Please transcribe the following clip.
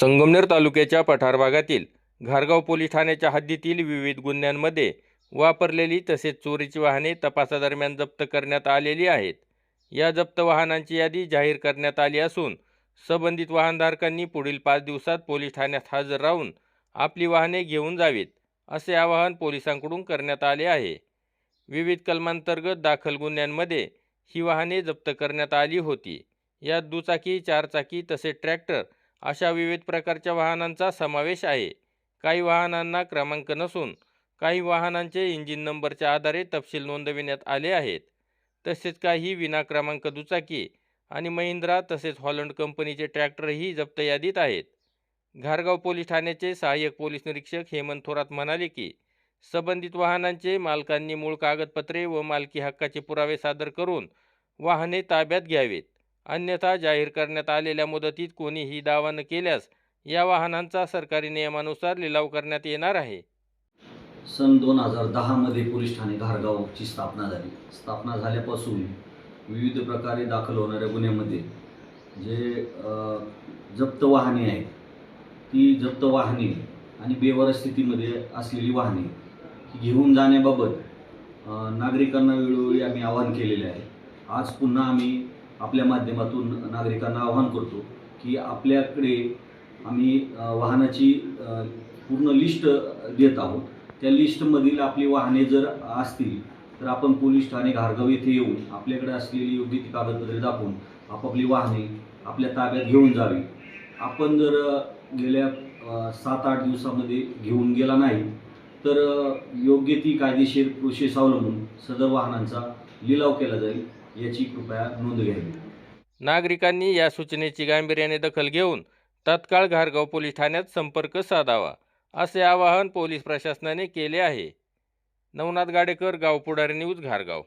संगमनेर तालुक्याच्या पठार भागातील घारगाव पोलीस ठाण्याच्या हद्दीतील विविध गुन्ह्यांमध्ये वापरलेली तसेच चोरीची वाहने तपासादरम्यान जप्त करण्यात आलेली आहेत. या जप्त वाहनांची यादी जाहीर करण्यात आली असून संबंधित वाहनधारकांनी पुढील 5 दिवसात पोलीस ठाण्यात हजर राहून आपली वाहने घेऊन जावीत, असे आवाहन पोलिसांकडून करण्यात आले आहे. विविध कलमांतर्गत दाखल गुन्ह्यांमध्ये ही वाहने जप्त करण्यात आली होती. यात दुचाकी, चारचाकी तसेच ट्रॅक्टर अशा विविध प्रकारच्या वाहनांचा समावेश आहे. काही वाहनांना क्रमांक नसून काही वाहनांचे इंजिन नंबरच्या आधारे तपशील नोंदविण्यात आले आहेत. तसेच काही विनाक्रमांक दुचाकी आणि महिंद्रा तसेच हॉलंड कंपनीचे ट्रॅक्टरही जप्त यादीत आहेत. घारगाव पोलीस ठाण्याचे सहाय्यक पोलीस निरीक्षक हेमंत थोरात म्हणाले की संबंधित वाहनांचे मालकांनी मूळ कागदपत्रे व मालकी हक्काचे पुरावे सादर करून वाहने ताब्यात घ्यावीत. अन्यथा जाहीर करण्यात आलेल्या मुदतीत कोणीही दावा न केल्यास या वाहनांचा सरकारी नियमानुसार लिलाव करण्यात येणार आहे. सन 2010 मध्ये पोलीस ठाणे घारगावची स्थापना झाली. स्थापना झाल्यापासून विविध प्रकारे दाखल होणाऱ्या गुन्ह्यामध्ये जे जप्त वाहने आहेत, ती जप्त वाहने आणि बेवारस स्थितीमध्ये असलेली वाहने ही घेऊन जाण्याबाबत नागरिकांना वेळोवेळी आम्ही आवाहन केलेले आहे. आज पुन्हा आम्ही आपल्या माध्यमातून नागरिकांना आवाहन करतो की आपल्याकडे आम्ही वाहनाची पूर्ण लिस्ट देत आहोत. त्या लिस्टमधील आपली वाहने जर असतील तर आपण पोलीस ठाणे घारगाव येथे येऊन आपल्याकडे असलेली योग्य ती कागदपत्रे दाखवून आपापली वाहने आपल्या ताब्यात घेऊन जावी. आपण जर गेल्या 7-8 दिवसामध्ये घेऊन गेला नाही तर योग्य ती कायदेशीर प्रोसेस अवलंबून सदर वाहनांचा लिलाव केला जाईल, याची कृपया नोंद घ्यावी. नागरिकांनी या सूचनेची गांभीर्याने दखल घेऊन तत्काळ घारगाव पोलीस ठाण्यात संपर्क साधावा, असे आवाहन पोलीस प्रशासनाने केले आहे. नवनाथ गाडेकर, गाव पुढारी न्यूज, घारगाव.